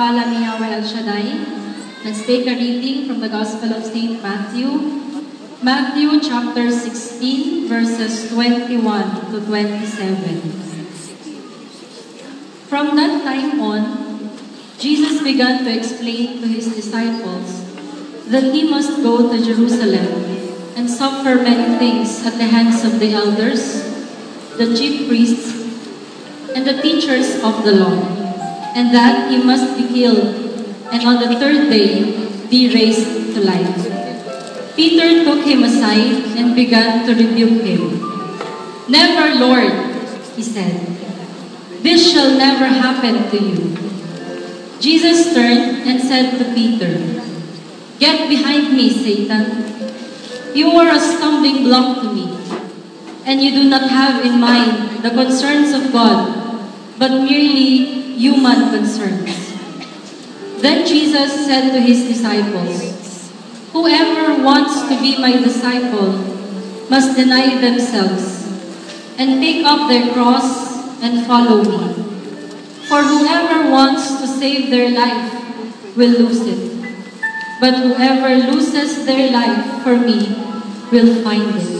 pangalan ni Yahweh El Shaddai. Let's take a reading from the Gospel of St. Matthew. Matthew chapter 16, verses 21 to 27. From that time on, Jesus began to explain to his disciples that he must go to Jerusalem and suffer many things at the hands of the elders, the chief priests, and the teachers of the law, and that he must be killed, and on the third day be raised to life. Peter took him aside and began to rebuke him. "Never, Lord," he said. "This shall never happen to you." Jesus turned and said to Peter, "Get behind me, Satan. You are a stumbling block to me, and you do not have in mind the concerns of God, but merely human concerns." Then Jesus said to his disciples, "Whoever wants to be my disciple must deny themselves and take up their cross and follow me. For whoever wants to save their life will lose it. But whoever loses their life for me will find it.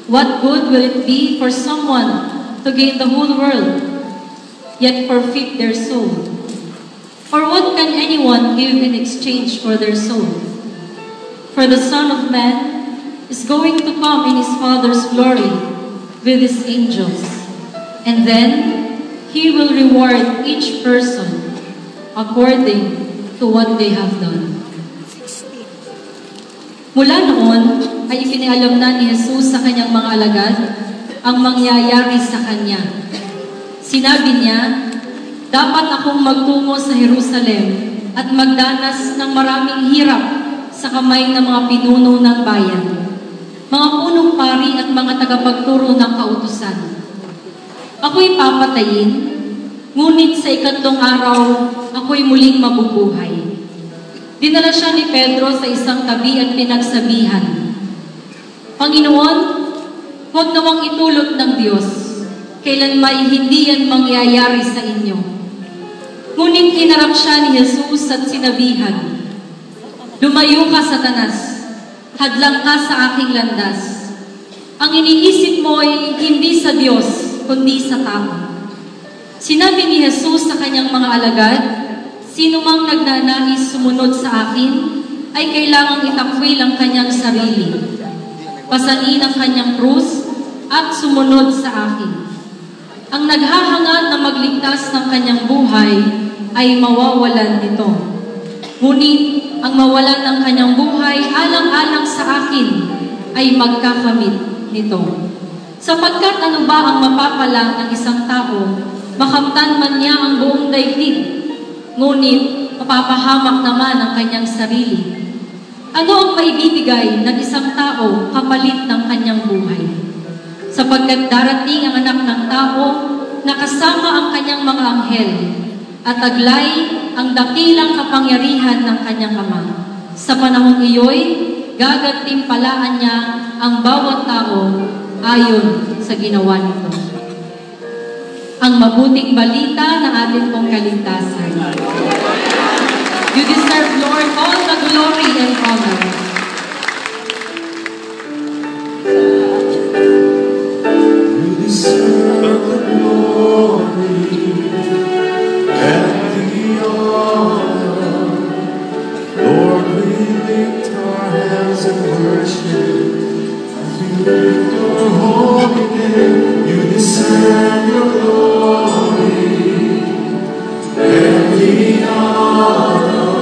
What good will it be for someone to gain the whole world, yet forfeit their soul? Or what can anyone give in exchange for their soul? For the Son of Man is going to come in his Father's glory with his angels, and then he will reward each person according to what they have done." Mula noon ay ipinalam na ni Jesus sa kanyang mga alagad ang mangyayari sa kanya. Sinabi niya, "Dapat akong magtungo sa Jerusalem at magdanas ng maraming hirap sa kamay ng mga pinuno ng bayan, mga punong pari at mga tagapagturo ng kautusan. Ako'y papatayin, ngunit sa ikatlong araw, ako'y muling mabubuhay." Dinala siya ni Pedro sa isang tabi at pinagsabihan, "Panginoon, huwag nawang itulot ng Diyos, kailan may hindi yan mangyayari sa inyo." Ngunit hinarap siya ni Jesus at sinabihan, "Lumayo ka, Satanas, hadlang ka sa aking landas. Ang iniisip mo ay hindi sa Diyos, kundi sa tao." Sinabi ni Jesus sa kanyang mga alagad, "Sino mang nagnanais sumunod sa akin, ay kailangang itakwil ang kanyang sarili, pasanin ang kanyang krus, at sumunod sa akin. Ang naghahangad na magligtas ng kanyang buhay, ay mawawalan nito. Ngunit ang mawalan ng kanyang buhay alang-alang sa akin, ay magkakamit nito. Sapagkat ano ba ang mapapala ng isang tao, makamtan man niya ang buong daigdig, ngunit mapapahamak naman ang kanyang sarili? Ano ang maibibigay ng isang tao kapalit ng kanyang buhay? Sapagkat darating ang anak ng tao na kasama ang kanyang mga anghel, at taglay ang dakilang kapangyarihan ng kanyang Ama. Sa panahong iyo'y gagantimpalaan niya ang bawat tao ayon sa ginawa nito." Ang mabuting balita ng ating pong kaligtasan. You deserve, Lord, all the glory and honor. You deserve the glory and the honor. Lord, we lift our hands in worship as we lift our holy name. You deserve your glory and the honor.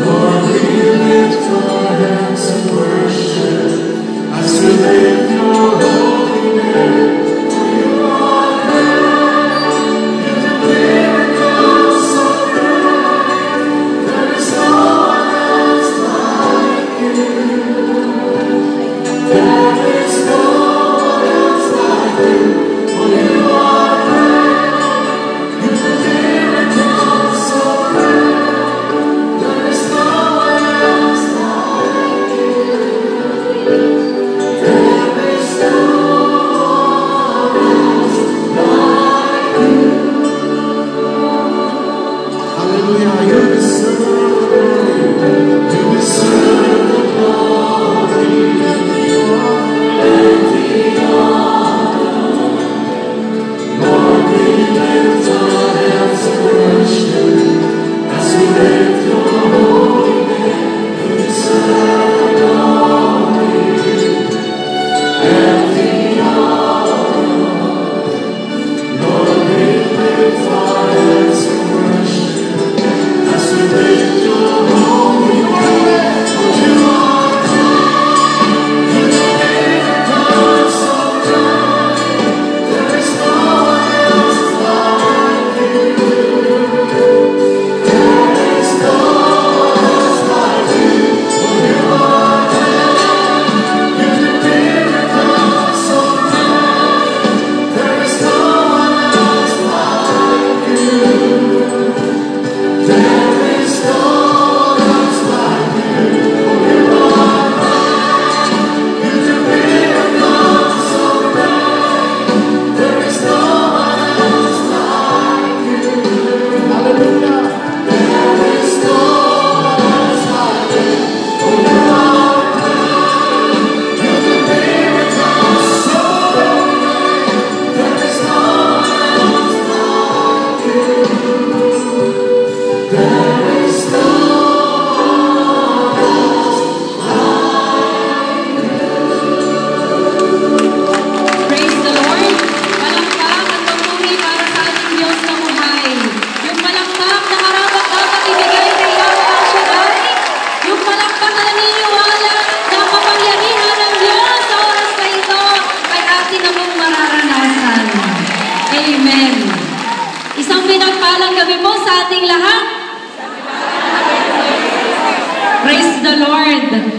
Lord, we lift our hands in worship as we lift your holy name. For you are great, you do miracles so great. There is no one else like you. There is no one else like you. For you are great, you do miracles so great.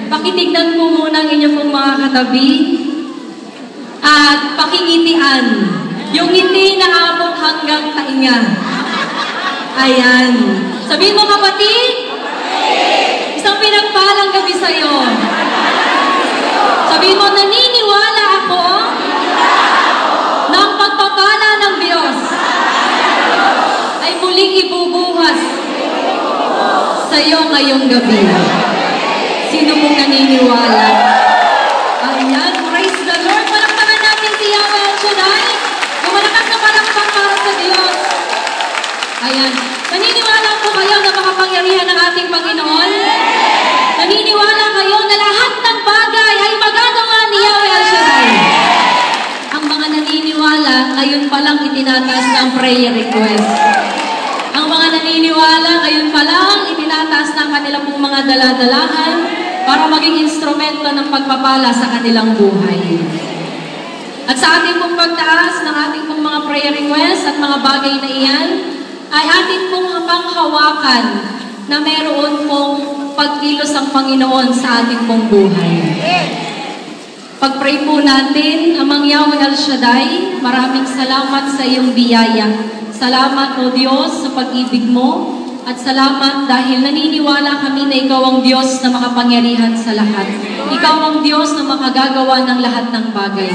pakitignan po muna ang inyong pong mga katabi at pakingitian. Yung ngiti na abot hanggang tainga. Ayan. Sabihin mo kapatid, isang pinagpalang gabi sa'yo. Sabihin mo, naniniwala ako na ang pagpapala ng Diyos ay muling ibubuhas sa'yo ngayong gabi. Sino pong naniniwala? Ayan, praise the Lord. Palakpakan natin si Yahweh El Shaddai. Lumalakas na palakpak para sa Diyos. Ayan. Naniniwala po kayo na makapangyarihan ng ating Panginoon? Naniniwala kayo na lahat ng bagay ay magagawa ni Yahweh El Shaddai? Ang mga naniniwala, ngayon palang itinataas ng prayer request. Ang mga naniniwala, ngayon palang itinataas ng kanilang pong mga daladalahan para maging instrumento ng pagpapala sa kanilang buhay. At sa ating pong pagtaas ng ating pong mga prayer request at mga bagay na iyan, ay ating pong panghawakan na meron pong pagkilos ang Panginoon sa ating pong buhay. Pag-pray po natin, Amang Yahweh El Shaddai, maraming salamat sa iyong biyaya. Salamat, O Diyos, sa pag-ibig mo. At salamat dahil naniniwala kami na Ikaw ang Diyos na makapangyarihan sa lahat. Ikaw ang Diyos na makagagawa ng lahat ng bagay.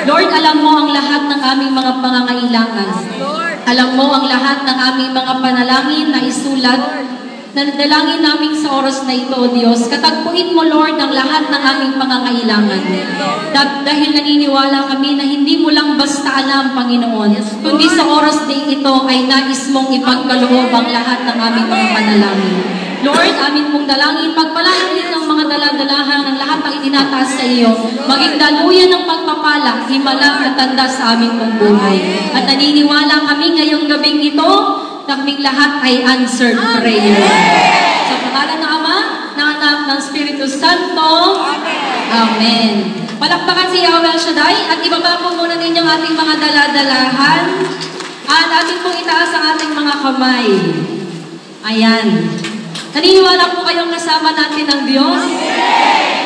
Lord, alam mo ang lahat ng aming mga pangangailangan. Alam mo ang lahat ng aming mga panalangin na isulat na dalangin namin sa oras na ito, O Diyos. Katagpuin mo, Lord, ang lahat ng aming pangangailangan. Dahil naniniwala kami na hindi mo lang basta alam, Panginoon, kundi sa oras din ito ay nais mong ipagkaloob ang lahat ng aming mga panalangin. Lord, amin pong dalangin, pagpalain ng mga daladalahan ng lahat ng itinataas sa iyo, maging daluyan ng pagpapala, himala at tanda sa aming pong buhay. At naniniwala kami ngayong gabing ito, na kaming lahat ay answered prayer. Sa pangalan ng Ama, ng Anak, ng Espiritu Santo. Amen. Palakpakan si Yahweh El Shaddai at ibaba po muna ninyong ating mga daladalahan at ating pong itaas ang ating mga kamay. Ayan. Naniniwala po kayong kasama natin ng Diyos?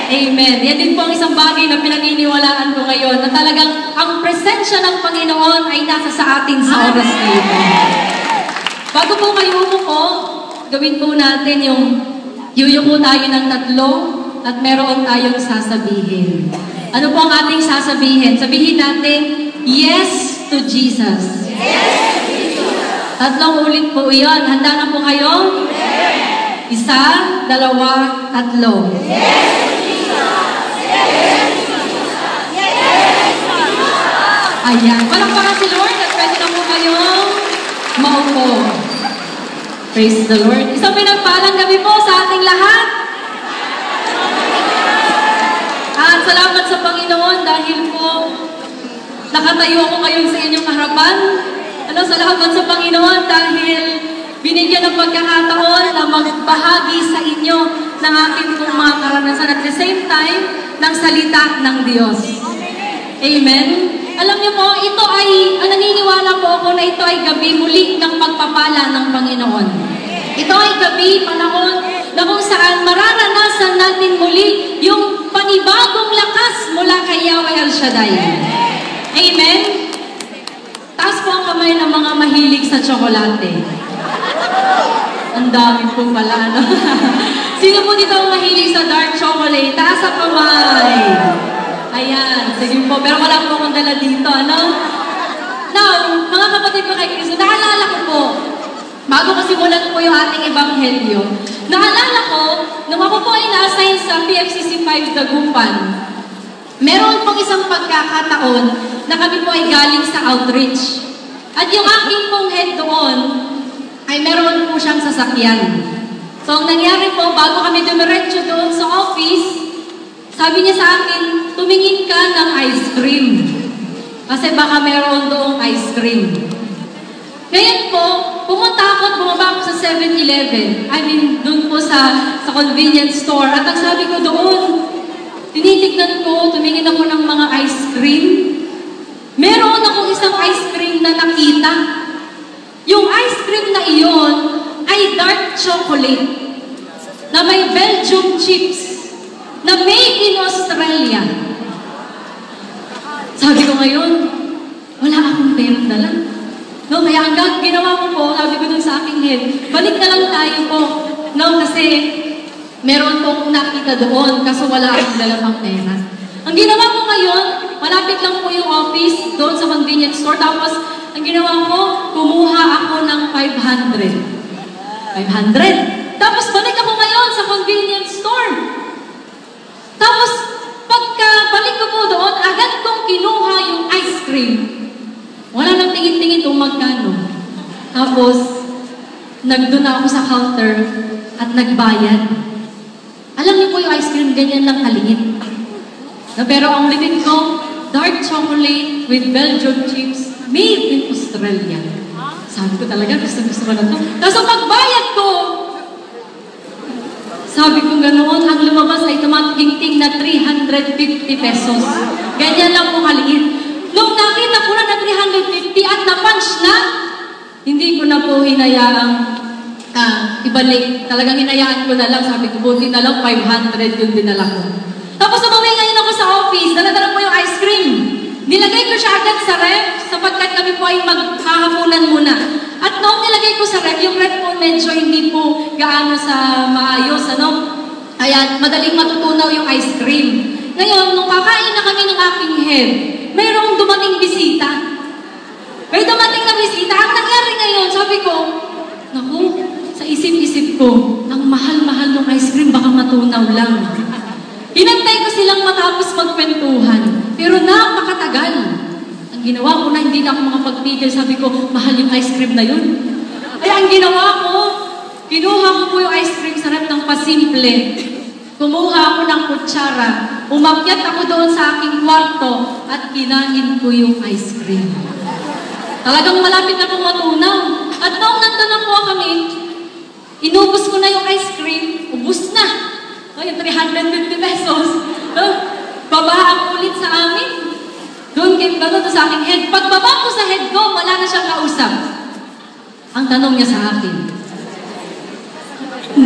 Amen. Yan din po ang isang bagay na pinaniniwalaan ko ngayon na talagang ang presensya ng Panginoon ay nasa sa atin sa oras na ito. Bago po kayo umupo, gawin po natin yung yuyuko tayo ng 3 at meron tayong sasabihin. Ano po ang ating sasabihin? Sabihin natin, yes to Jesus. Yes to Jesus. 3 ulit po iyon. Handa na po kayo? Yes. 1, 2, 3. Yes to Jesus. Yes to Jesus. Yes to Jesus. Ayan. Palakpakan si Lord at pwede na po kayong maupo. Praise the Lord. Isang pinagpalang gabi po sa ating lahat. At salamat sa Panginoon dahil po nakatayo ako ngayon sa inyong harapan. Salamat sa Panginoon dahil binigyan ng pagkakataon na magbahagi sa inyo ng aking pong mga karanasan at the same time ng salita ng Diyos. Amen. Alam niyo po, ito ay, naniniwala po ako na ito ay gabi muli ng pagpapala ng Panginoon. Ito ay gabi, panahon, na kung saan mararanasan natin muli yung panibagong lakas mula kay Yahweh El Shaddai. Amen? Taas po ang kamay ng mga mahilig sa tsokolate. Ang dami po pala, no? Sino po dito ang mahilig sa dark chocolate? Taas ang kamay. Ayan, sige po. Pero wala po akong dala dito, ano? Now, mga kapatid ko kay Kristo, naalala ko po, bago ko simulan po yung ating ebanghelyo, naalala ko, nung ako po ay na-assign sa PFCC 5 Dagupan, meron pong isang pagkakataon na kami po ay galing sa outreach. At yung aking pong head doon, ay meron po siyang sasakyan. So, ang nangyari po, bago kami dumiretso doon sa office, sabi niya sa akin, tumingin ka ng ice cream. Kasi baka meron doong ice cream. Ngayon po, pumunta ako at bumaba ako sa 7-Eleven. I mean, doon po sa convenience store. At ang sabi ko doon, tinitignan ko, tumingin ako ng mga ice cream. Meron akong isang ice cream na nakita. Yung ice cream na iyon ay dark chocolate na may Belgium chips. na made in Australia. Sabi ko ngayon, wala akong perang dala. No, kaya hanggang ginawa ko po, sabi ko dun sa aking head, balik na lang tayo po. No, kasi meron pong nakita doon, kaso wala akong dala pang pera. Ang ginawa ko ngayon, malapit lang po yung office doon sa convenience store. Tapos, ang ginawa ko, kumuha ako ng 500. Tapos, balik ako ngayon sa convenience store. Tapos, pagka balik ko po doon, agad kong kinuha yung ice cream. Wala nang tingin-tingin kung magkano. Tapos, nagdoon na ako sa counter at nagbayad. Alam niyo po yung ice cream, ganyan lang kaliit. No, pero ang litin ko, dark chocolate with Belgian chips made in Australia. Sabi ko talaga, gusto ko na ito. Tapos pagbayad ko, sabi ko ganoon, ang lumabas ay tumatingting na 350 pesos. Ganyan lang po kaliit. Nung nakita ko na 350 at na-punch na, hindi ko na po hinayaang ibalik. Talagang hinayaan ko na lang. Sabi ko, buti na lang 500 yung dinala ko. Tapos umuwi ngayon ako sa office, dala-dala ko yung ice cream. Nilagay ko siya agad sa ref, sapagkat kami po ay maghahapunan muna. At noong nilagay ko sa ref, yung ref po medyo hindi po gaano sa maayos, ano? Kaya madaling matutunaw yung ice cream. Ngayon, nung kakain na kami ng aking head, mayroong dumating bisita. May dumating na bisita. Ang nangyari ngayon, sabi ko, naku, sa isip-isip ko, ang mahal-mahal ng ice cream, baka matunaw lang. Hinantay ko silang matapos magkwentuhan. Pero napakatagal. Ang ginawa ko na hindi na ako makapagpigil. Sabi ko, mahal yung ice cream na yun. Ay, ang ginawa ko, kinuha ko po yung ice cream sa ref ng pasimple. Kumuha ako ng kutsara. Umakyat ako doon sa aking kwarto at kinain ko yung ice cream. Talagang malapit na pong matunaw. At noong nandun na po kami, inubos ko na yung ice cream. Ubus na. Yung 350 pesos. No? Babaha ako ulit sa amin. Doon sa aking head. Pagbaba ko sa head ko, wala na siyang kausap. Ang tanong niya sa akin,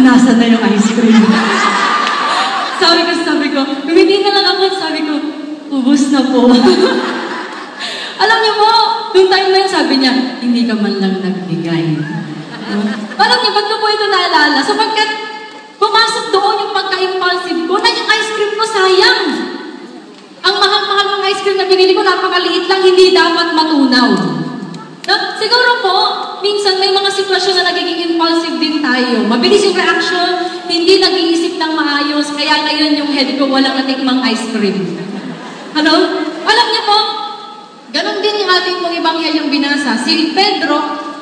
nasa na yung ice cream? sabi ko, hindi na lang ako. Sabi ko, ubus na po. Alam niyo po, yung time na yun, sabi niya, hindi ka man lang nagbigay. No? Alam niyo, ba't ko po ito naalala? Sapagkat pumasok doon yung pagka-impulsive ko na yung ice cream ko sayang. Ang mahal-mahal ng ice cream na binili ko, napakaliit lang, hindi dapat matunaw. No? Siguro po, minsan may mga sitwasyon na nagiging impulsive din tayo. Mabilis yung reaction, hindi nag-iisip ng maayos, kaya ngayon yung head ko walang natikmang ice cream. Ano? Alam niyo po, ganon din yung ating pong ebanghelyong binasa. Si Pedro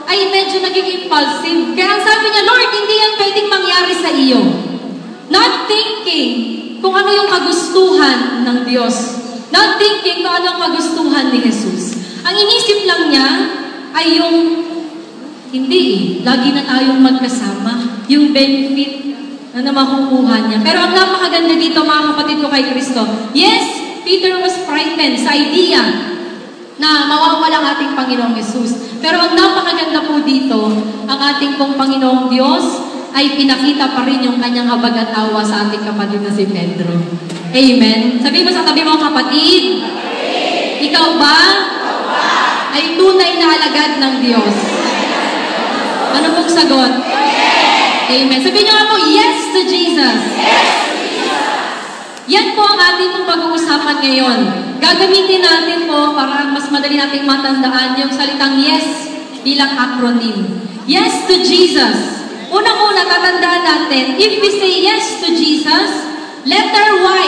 ay medyo naging impulsive. Kaya ang sabi niya, Lord, hindi yan pwedeng mangyari sa iyo. Not thinking kung ano yung kagustuhan ng Diyos. Not thinking kung ano yung kagustuhan ni Jesus. Ang inisip lang niya ay yung, hindi lagi na tayong magkasama. Yung benefit na makukuha niya. Pero ang napakaganda dito, mga kapatid ko kay Kristo. Yes, Peter was frightened sa idea na mawawala ang ating Panginoong Jesus. Pero ang napakaganda po dito, ang ating pong Panginoong Diyos ay pinakita pa rin yung kanyang habag at awa sa ating kapatid na si Pedro. Amen. Sabi mo sa tabi mo, kapatid, ikaw ba ay tunay na alagad ng Diyos? Ano pong sagot? Amen. Sabi niyo nga po, yes to Jesus. Yan po ang ating pong pag-uusapan ngayon. Gagamitin natin po para mas madali nating matandaan yung salitang yes bilang acronym. Yes to Jesus. Unang-una, tatandaan natin, if we say yes to Jesus, letter Y.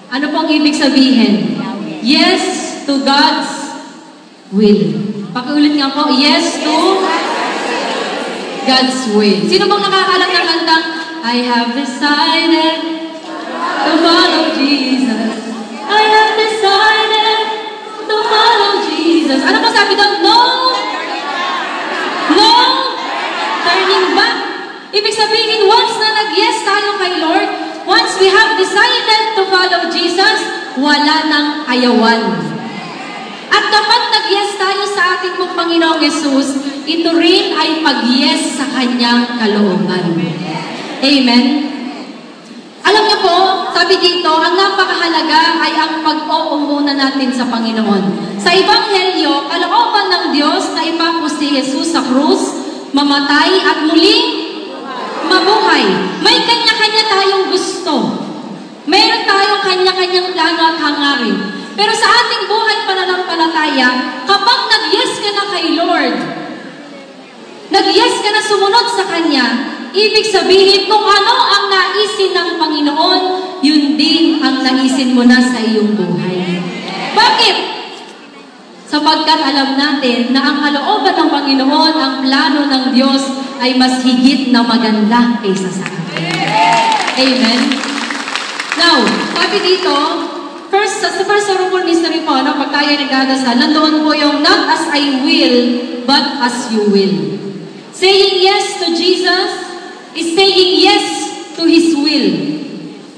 Ano pong ibig sabihin? Yes to God's will. Pakiulit nga po, yes to God's will. Sino bang nakakaalam ng kantang, I have decided to follow Jesus. I have decided to follow Jesus. Ano po sabi doon? No! No! Turning back. Ibig sabihin, once na nag-yes tayo kay Lord, once we have decided to follow Jesus, wala nang ayawan. At kapag nag-yes tayo sa ating pong Panginoong Jesus, ito rin ay pag-yes sa Kanyang kalooban. Amen? Alam niyo po, sabi sabi dito, ang napakahalaga ay ang pag-uunguna natin sa Panginoon. Sa Ebanghelyo, kalooban ng Diyos na ipako si Jesus sa krus, mamatay at muling mabuhay. May kanya-kanya tayong gusto. Mayroon tayong kanya-kanyang plano at hangarin. Pero sa ating buhay pananampalataya, kapag nag-yes ka na kay Lord, nag-yes ka na sumunod sa Kanya, ibig sabihin kung ano ang naisin ng Panginoon, yun din ang naisin mo na sa iyong buhay. Bakit? Sapagkat alam natin na ang kalooban ng Panginoon, ang plano ng Diyos ay mas higit na maganda kaysa sa atin. Amen? Now, sabi dito, sa first sorrowful mystery po, pag tayo nagdadasal, nandoon po yung not as I will, but as you will. Saying yes to Jesus is saying yes to His will.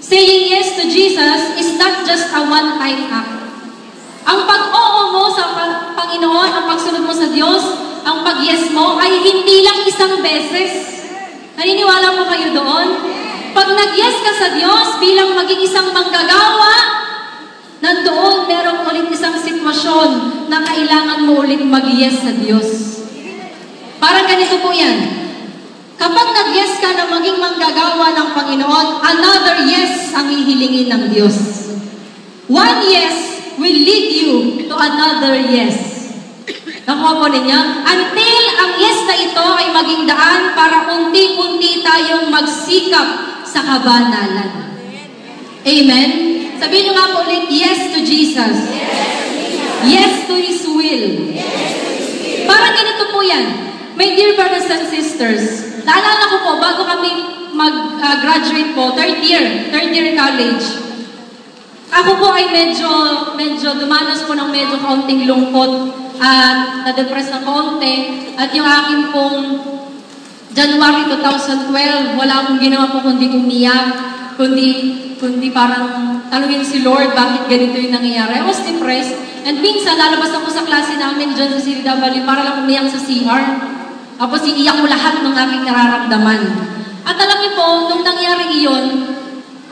Saying yes to Jesus is not just a one-time act. Ang pag-oo mo sa Panginoon, ang pagsunod mo sa Diyos, ang pag-yes mo ay hindi lang isang beses. Naniniwala mo kayo doon? Pag nag-yes ka sa Diyos bilang maging isang manggagawa, nandoon merong ulit isang sitwasyon na kailangan mo ulit mag-yes sa Diyos. Parang ganito po yan. Kapag nag-yes ka na maging manggagawa ng Panginoon, another yes ang hihilingin ng Diyos. One yes will lead you to another yes. Nakuha po ninyo? Until ang yes na ito ay maging daan para unti-unti tayong magsikap sa kabanalan. Amen? Sabihin nyo nga po ulit, yes to Jesus. Yes to His will. Parang ganito po yan. My dear brothers and sisters, naalala ko po, bago kami mag-graduate po, third year college, ako po ay medyo dumanas po ng medyo kaunting lungkot at na-depress na kaunti. At yung akin pong January 2012, wala akong ginawa po kundi umiyak, kundi parang tanungin si Lord, bakit ganito yung nangyayari? I was depressed. And minsan, lalabas ako sa klase namin dyan sa Sirida Valley para lang umiyak sa CR. Tapos iiyak ko lahat ng aking nararamdaman. At alam niyo po, nung nangyari iyon,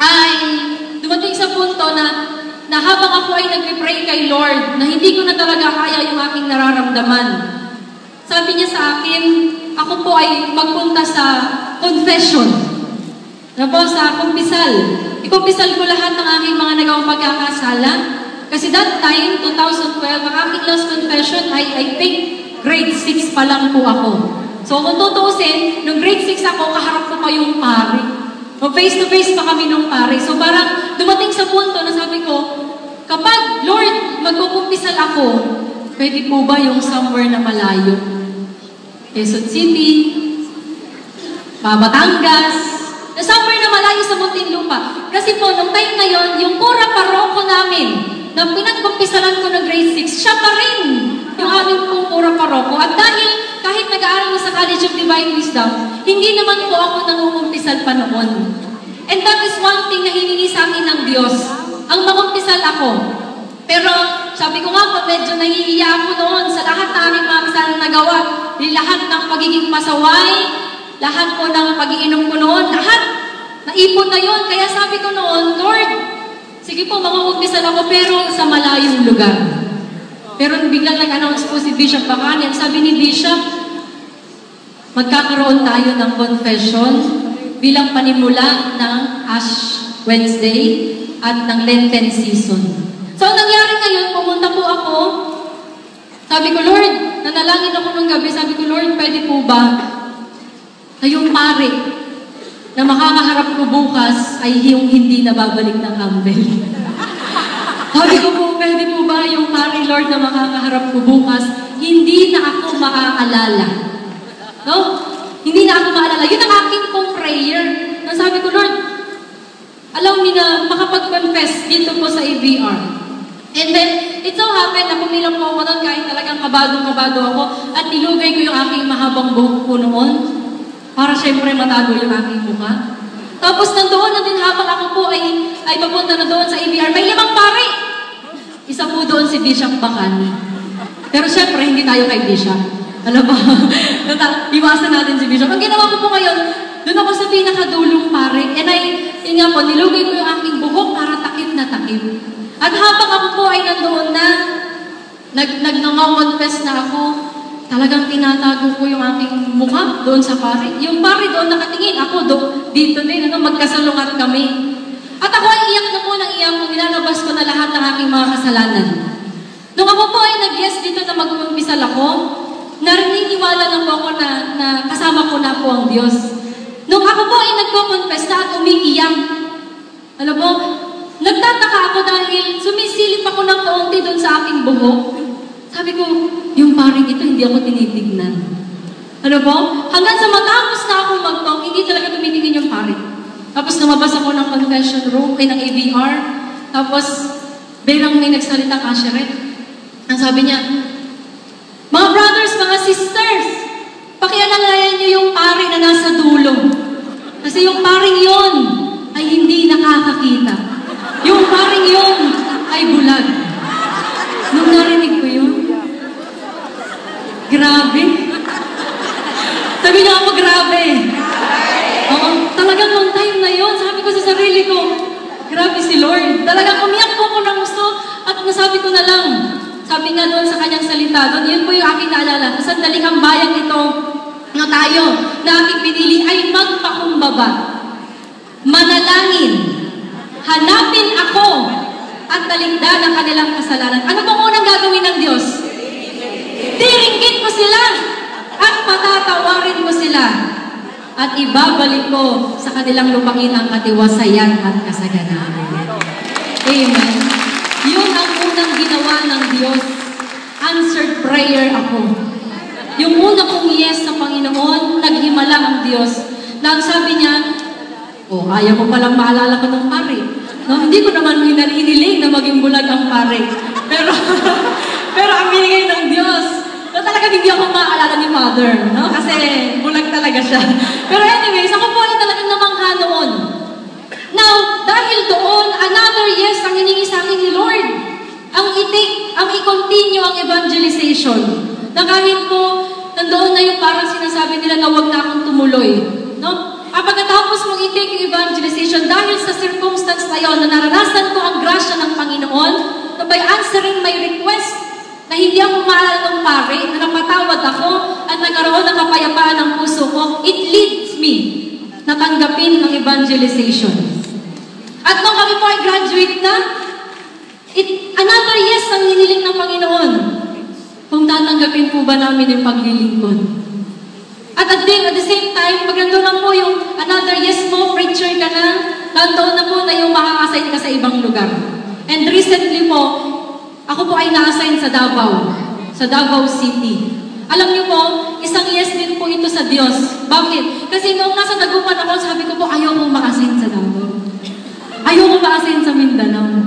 ay dumating sa punto na habang ako ay nag-pray kay Lord, na hindi ko na talaga kaya yung aking nararamdaman. Sabi niya sa akin, ako po ay magpunta sa confession. Na po, sa kumpisal. Ikumpisal ko lahat ng aking mga nagawang pagkakasala. Kasi that time, 2012, ang aking last confession ay, I think, grade 6 pa lang po ako. So, kung tutuusin, nung grade 6 ako, kaharap ko pa yung pare. O face-to-face pa kami nung pare. So, parang dumating sa punto na sabi ko, kapag, Lord, magkukumpisal ako, pwede po ba yung somewhere na malayo? Quezon City, Batangas, na somewhere na malayo sa Muntinlupa. Kasi po, nung time na yon, yung pura paroko namin, na pinagkumpisalan ko na grade 6, siya pa rin yung aming pong pura paroko. At dahil kahit nag-aaral sa College of Divine Wisdom, hindi naman po ako nangungumpisal pa noon. And that is one thing na hiningi sa akin ng Diyos, ang mangumpisal ako. Pero sabi ko nga po, medyo nahihiya ako noon sa lahat na aming mga kasalang nagawa, lahat ng pagiging pasaway, lahat po ng pag-iinom ko noon, lahat, naipon na yon. Kaya sabi ko noon, Lord, sige po, mangungumpisal ako, pero sa malayong lugar. Pero biglang nag-announce po si Bishop Bacanian, sabi ni Bishop, magkakaroon tayo ng confession bilang panimula ng Ash Wednesday at ng Lenten season. So, ang nangyari ngayon, pumunta po ako, sabi ko, Lord, nanalangin ako nung gabi, sabi ko, Lord, pwede po ba na yung pare na makakaharap ko bukas ay yung hindi nababalik ng humble. Sabi ko po, pwede po ba yung pare, Lord, na makakaharap ko bukas, hindi na ako maaalala. No? Hindi na ako maalala. Yun ang aking pong prayer. Na sabi ko, Lord, allow me na makapag-confess dito po sa ABR. And then, it so happened na pumilang po ako noon kahit talagang kabado-kabado ako at nilugay ko yung aking mahabang buhok ko noon para syempre matago yung aking mukha. Tapos nandoon na din habang ako po ay papunta na doon sa ABR, may 5 pare! Isa po doon si Bishop Bacani. Pero syempre, hindi tayo kay Bishop. Alam ba? Iwasan natin si Bishop. Ang ginawa ko po ngayon, doon ako sa pinakadulong pare. And yun nga po, nilugay ko yung aking buhok sakit. At habang ako po ay nandoon na, nag-confess na ako, talagang tinatago ko yung aking mukha doon sa pari. Yung pari doon nakatingin, ako dito din, magkasalungat kami. At ako ay iyak na po ng iyak nung nilalabas ko na lahat ng aking mga kasalanan. Nung ako po ay nag-yes dito na mag-umpisal ako, nariniwala na po ako na kasama ko na po ang Diyos. Nung ako po ay nagko-confess na at umiiyak, alam mo, nagtataka ako dahil sumisilip ako ng kaunti doon sa aking buhok. Sabi ko, yung paring ito, hindi ako tinitignan. Ano po? Hanggang sa matapos na ako mag-talk, hindi talaga tumitingin yung paring. Tapos lumabas ako ng confession room, ng AVR. Tapos, bilang may nagsalitang usherette, ang sabi niya, mga brothers, mga sisters, pakialalayan niyo yung pari na nasa dulo. Kasi yung paring yon ay hindi nakakakita. Yung paring yon ay bulag. Nung narinig ko yun, grabe. Sabi niya ako, grabe. Oo, talagang nung time na yun, sabi ko sa sarili ko, grabe si Lord. Talagang umiyak po ako ng gusto at nasabi ko na lang, sabi nga doon sa kanyang salita, doon, yun po yung aking naalala. Sandaling ang bayan ito na tayo, na aking pinili ay magpakumbaba. Manalangin. Hanapin ako at taligdan ang kanilang kasalanan. Ano pong unang gagawin ng Diyos? Diringgit ko sila at patatawarin ko sila at ibabalik ko sa kanilang lupain ang katiwasayan at kasaganaan. Amen. Yun ang unang ginawa ng Diyos. Answered prayer ako. Yung una kong yes sa Panginoon, naghimala ang Diyos. Na ang sabi niya, ayaw ko palang maalala ko ng pare. No, hindi ko naman hiniling na maging bulag ang pare. Pero ang binigay ng Diyos, talagang hindi ako maaalala ni Mother. No? Kasi bulag talaga siya. Pero anyways, ako po ay talagang namangha noon. Now, dahil doon, another yes ang hiningi sa akin ni Lord. Ang i-continue ang evangelization. Na kahit po, nandoon na yung parang sinasabi nila na huwag na akong tumuloy. No? Pagkatapos mong i-take yung evangelization, dahil sa circumstance na yun, na naranasan ko ang grasya ng Panginoon, na by answering my request, na hindi ako maalala ng pare, na napatawad ako, at nagkaroon ng kapayapaan ng puso ko, it leads me na tanggapin ang evangelization. At nung kami po ay graduate na, another yes ang hiniling ng Panginoon. Kung tatanggapin po ba namin yung paglilingkod. At at the same time, pag nandun lang po yung another yes mo, preacher ka na, nandun na po na yung makaka-assign ka sa ibang lugar. And recently po, ako po ay na-assign sa Davao City. Alam niyo po, isang yes din po ito sa Diyos. Bakit? Kasi nung nasa Dagupan ako, sabi ko po, ayaw kong ma-assign sa Davao. Ayaw kong ma-assign sa Mindanao.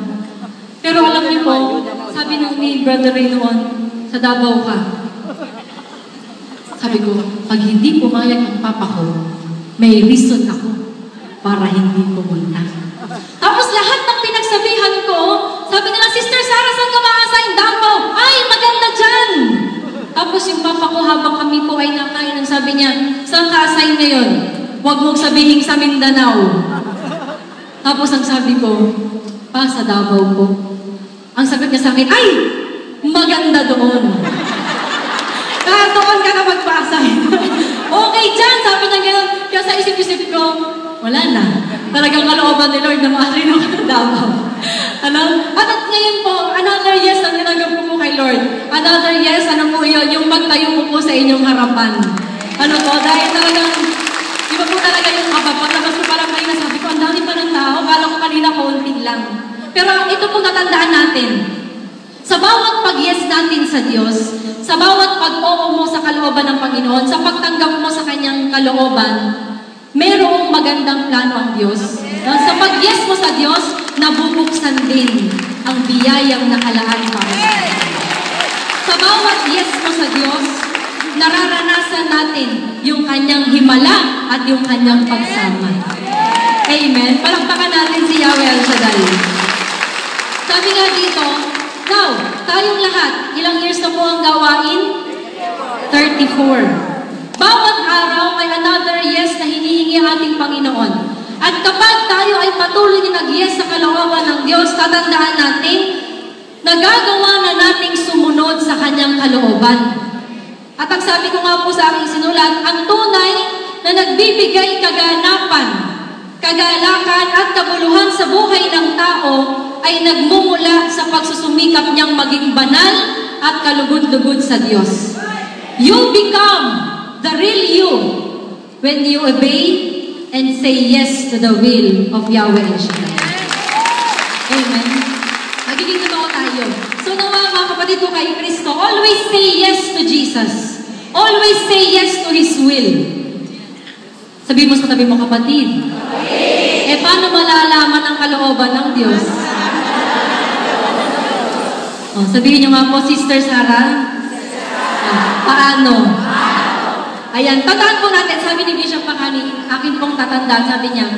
Pero alam niyo po, sabi ni Brother Ray noon, sa Davao ka. Sabi ko, pag hindi pumayag ang papa ko, may reason ako para hindi pumunta. Tapos lahat ng pinagsabihan ko, sabi nila, Sister Sarah, saan ka ma-assign? Davao. Ay, maganda dyan! Tapos yung papa ko, habang kami po ay nakain, ang sabi niya, saan ka assign ngayon? Huwag mong sabihin sa Mindanao. Tapos ang sabi ko, sa Davao po. Ang sagot niya sa akin, ay, maganda doon. Doon ka na magpa-assign. Okay dyan, sabi niya gano'n. Kaya sa isip-isip ko, wala na. Talagang kalooban ni Lord na maaari ng Davao. Ano? At ngayon po, another yes ang nilagam ko po kay Lord. Another yes, ano po yun, yung magtayo ko po sa inyong harapan. Ano po, dahil talagang, iba po talaga yung kapag tapos ko parang kanina, sabi ko, ang dami pa ng tao, kala ko kanina kaunti lang. Pero ito po natandaan natin. Sa bawat pag-yes natin sa Diyos, sa bawat pag-oo mo sa kalooban ng Panginoon, sa pagtanggap mo sa Kanyang kalooban, merong magandang plano ang Diyos. Sa pag-yes mo sa Diyos, nabubuksan din ang biyayang nakalaan para sa Kanya. Sa bawat yes mo sa Diyos, nararanasan natin yung Kanyang himala at yung Kanyang pagsama. Amen. Palakpakan natin si Yahweh El Shaddai. Sabi nga dito, now, tayong lahat, ilang years na po ang gawain? 34. Bawat araw ay another yes na hinihingi ang ating Panginoon. At kapag tayo ay patuloy na nag-yes sa kalooban ng Diyos, tatandaan natin, nagagawa na nating sumunod sa kanyang kalooban. At ang sabi ko nga po sa aking sinulat, ang tunay na nagbibigay kaganapan, kagalakan at kabuluhan sa buhay ng tao ay nagmumula sa pagsusumikap niyang maging banal at kalugod-lugod sa Diyos. You become the real you when you obey and say yes to the will of Yahweh El Shaddai. Amen. Magiging totoo tayo. So nawa mga kapatid ko kay Kristo, always say yes to Jesus. Always say yes to His will. Sabi mo sa tabi mo, kapatid, paano malalaman ang kalooban ng Diyos? Sabihin niyo nga po, Sister Sarah. Paano? Ayan, tandaan po natin, sabi ni Bishop Pakani, akin pong tatandaan, sabi niya,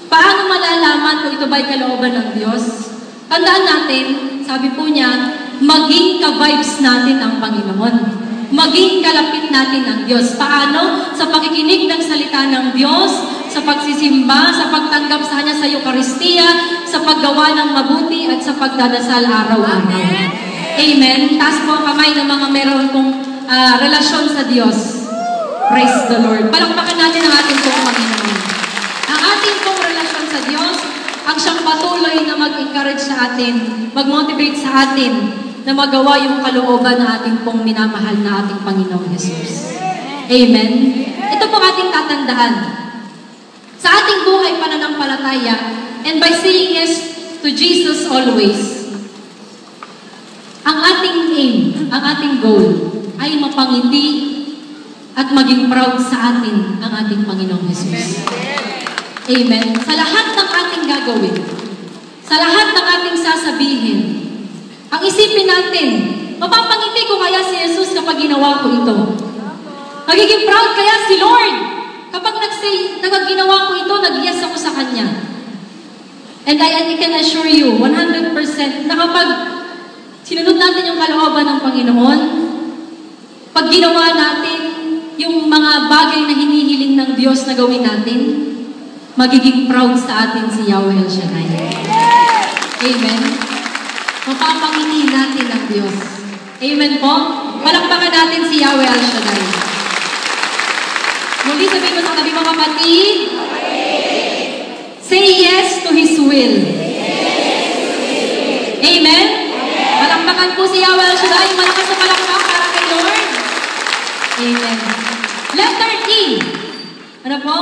paano malalaman kung ito ba'y kalooban ng Diyos? Tandaan natin, sabi po niya, maging ka-vibes natin ang Panginoon. Maging kalapit natin ang Diyos. Paano? Sa pakikinig ng salita ng Diyos, sa pagsisimba, sa pagtanggap sa Kanya sa Eucharistia, sa paggawa ng mabuti, at sa pagdadasal araw-araw. Amen. Taas po ang kamay ng mga meron kong relasyon sa Diyos. Praise the Lord. Palakpakan natin ang ating pong Panginoon. Ang ating pong relasyon sa Diyos, ang siyang patuloy na mag-encourage sa atin, mag-motivate sa atin, na magawa yung kalooban na ating pong minamahal na ating Panginoong Jesus. Amen? Ito po ating tatandaan. Sa ating buhay pananampalataya, and by saying yes to Jesus always, ang ating aim, ang ating goal, ay mapangiti at maging proud sa atin ang ating Panginoong Jesus. Amen? Sa lahat ng ating gagawin, sa lahat ng ating sasabihin, ang isipin natin, mapapangiti ko kaya si Jesus kapag ginawa ko ito? Magiging proud kaya si Lord kapag nagaginawa ko ito, nag-yes ako sa Kanya. And I can assure you, 100%, na kapag sinunod natin yung kalooban ng Panginoon, pag ginawa natin yung mga bagay na hinihiling ng Diyos na gawin natin, magiging proud sa atin si Yahweh El Shaddai. Amen? Mapapangiti natin ang Diyos. Amen po? Palakpakan natin si Yahweh El Shaddai. Muli sabihin mo sa tabi mo, kapatid. Say yes to His will. Amen? Palakpakan po si Yahweh El Shaddai. Malakas na palakpak para kay Lord. Amen. Letter E. Ano po?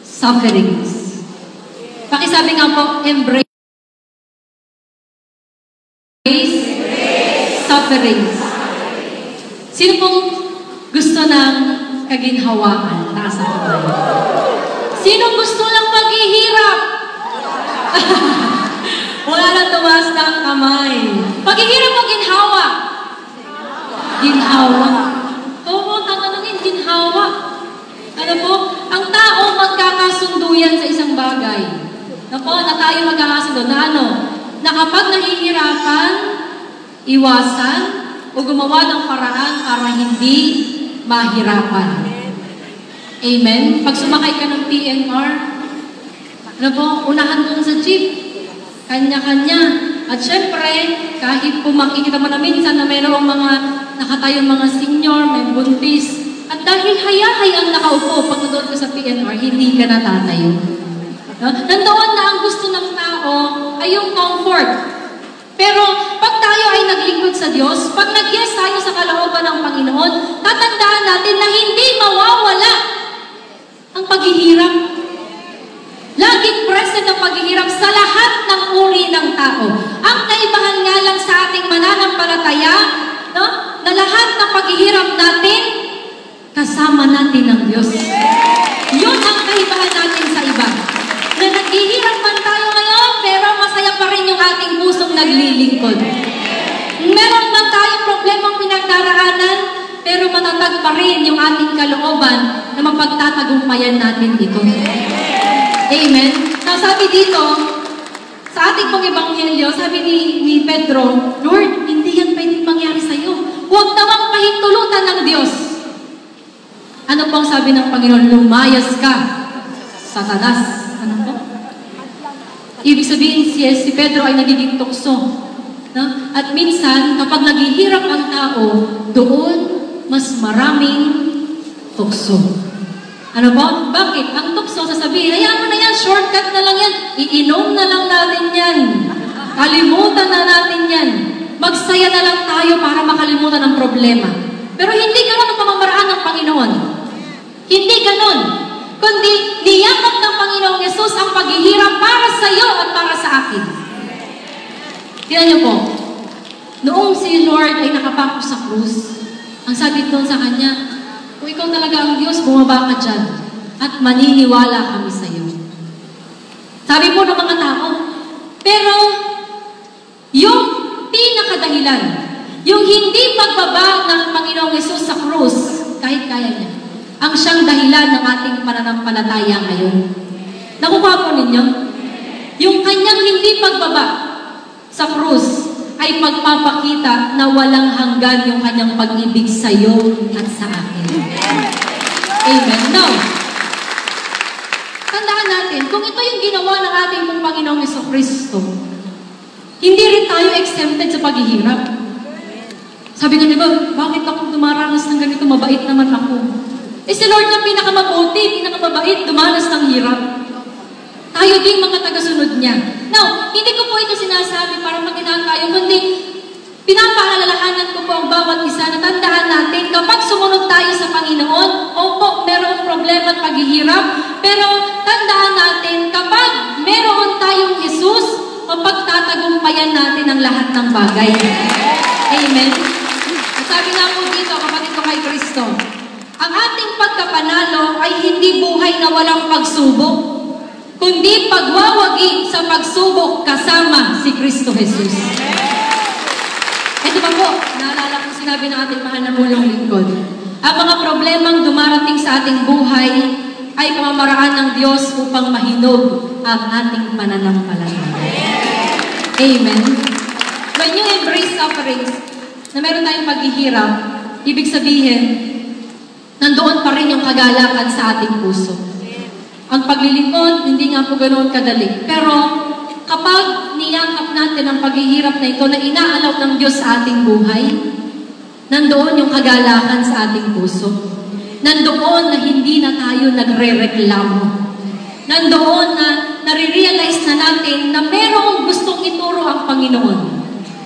Sufferings. Pakisabi nga po, embrace sufferings. Sino pong gusto ng kaginhawaan? Taas ang kamay. Sino gusto ng paghihirap? Wala na tumaas ng kamay. Paghihirap o ginhawa? Ginhawa. Oo, tatanungin, ginhawa. Ano po? Ang tao magkakasundo yan sa isang bagay. Na tayo magkakasundo. Na kapag nahihirapan, iwasan, o gumawa ng paraan para hindi mahirapan. Amen? Pag sumakay ka ng PNR, unahan mo sa jeep. Kanya-kanya. At syempre, kahit po makikita mo na minsan na mayroong mga nakatayong mga senior, may buntis, at dahil hayahayang nakaupo pag nadoon ka sa PNR, hindi ka natatayo. Nandoon na ang gusto ng tao ay yung comfort. Pero pag tayo ay naglingkod sa Diyos, pag nag-yes tayo sa kalooban ng Panginoon, tatandaan natin na hindi mawawala ang paghihirap. Laging present ang paghihirap sa lahat ng uri ng tao. Ang kaibahan nga lang sa ating mananampalataya, na lahat ng paghihirap natin, kasama natin ang Diyos. Yun ang kaibahan natin sa iba. Na naghihirap man tayo ngayon, pero masaya pa rin yung ating pusong naglilingkod. Meron man tayong problemang pinagdaraanan, pero matatag pa rin yung ating kalooban na mapagtatagumpayan natin ito. Amen? Sabi dito, sa ating pong ebanghelyo, sabi ni Pedro, Lord, hindi yan pwedeng mangyari sa'yo. Huwag nawang pahintulutan ng Diyos. Ano po ang sabi ng Panginoon? Lumayas ka, Satanas. Ano po? Ibig sabihin si Pedro ay nagiging tukso. No? At minsan, kapag naghihirap ang tao, doon mas maraming tukso. Ano po? Bakit? Ang tukso, sasabihin, hayaan mo na yan, shortcut na lang yan, iinom na lang natin yan, kalimutan na natin yan, magsaya na lang tayo para makalimutan ang problema. Pero hindi ganun ang pamamaraan ng Panginoon. Hindi ganun. Kundi niyakap ng Panginoong Yesus ang paghihirap para sa iyo at para sa akin. Tingnan niyo po, noong si Lord ay nakapako sa krus, ang sabi doon sa kanya, kung ikaw talaga ang Diyos, bumaba ka dyan at maniniwala kami sa iyo. Sabi po ng mga tao, pero yung pinakadahilan, yung hindi pagbaba ng Panginoong Yesus sa krus, kahit kaya niya, ang siyang dahilan ng ating pananampalataya ngayon. Nakukuha po ninyo? Yung kanyang hindi pagbaba sa krus ay pagpapakita na walang hanggan yung kanyang pag-ibig sa iyo at sa akin. Amen. Now, tandaan natin, kung ito yung ginawa ng ating pong Panginoong Jesucristo, hindi rin tayo exempted sa paghihirap. Sabi nga, di ba, bakit ako dumaranas ng ganito? Mabait naman ako. Si Lord na pinakamabuti, pinakamabait, dumanas ng hirap. Tayo din mga tagasunod niya. Now, hindi ko po ito sinasabi para maginaan tayo, kundi pinapaalalahanan ko po ang bawat isa na tandaan natin, kapag sumunod tayo sa Panginoon, opo, merong problema at paghihirap, pero tandaan natin, kapag meron tayong Jesus, mapagtatagumpayan natin ang lahat ng bagay. Amen? At sabi nga po dito, kapatid ko kay Kristo, ang ating pagkapanalo ay hindi buhay na walang pagsubok, kundi pagwawagi sa pagsubok kasama si Kristo Jesus. Ito ba po, naalala ko sinabi ng ating mahal na pulong lingkod. Ang mga problemang dumarating sa ating buhay ay pamamaraan ng Diyos upang mahinog ang ating pananampalataya. Amen. When you embrace sufferings, na meron tayong paghihirap, ibig sabihin, nandoon pa rin yung kagalakan sa ating puso. Ang paglilingkod, hindi nga po ganoon kadali. Pero kapag niyakap natin ang paghihirap na ito na inaalaw ng Diyos sa ating buhay, nandoon yung kagalakan sa ating puso. Nandoon na hindi na tayo nagre-reklamo. Nandoon na nare-realize na natin na merong gustong ituro ang Panginoon.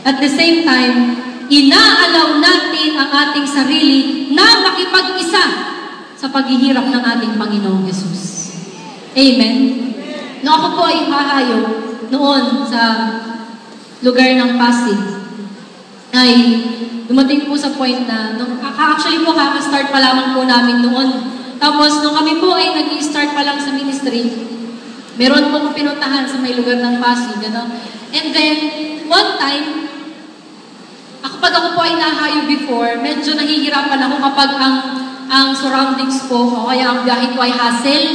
At the same time, inaalaw natin ang ating sarili na makipag-isa sa paghihirap ng ating Panginoong Yesus. Amen? No, ako po ay hahayo noon sa lugar ng Pasig, ay dumating po sa point na, actually po kaka-start pa lamang po namin noon. Tapos, nung kami po ay nag-i-start pa lang sa ministry, meron pong pinuntahan sa may lugar ng Pasig, ano? And then, one time, kapag ako po ay nahayo before, medyo nahihirapan ako kapag ang surroundings po, o kaya ang biyahe ko ay hassle,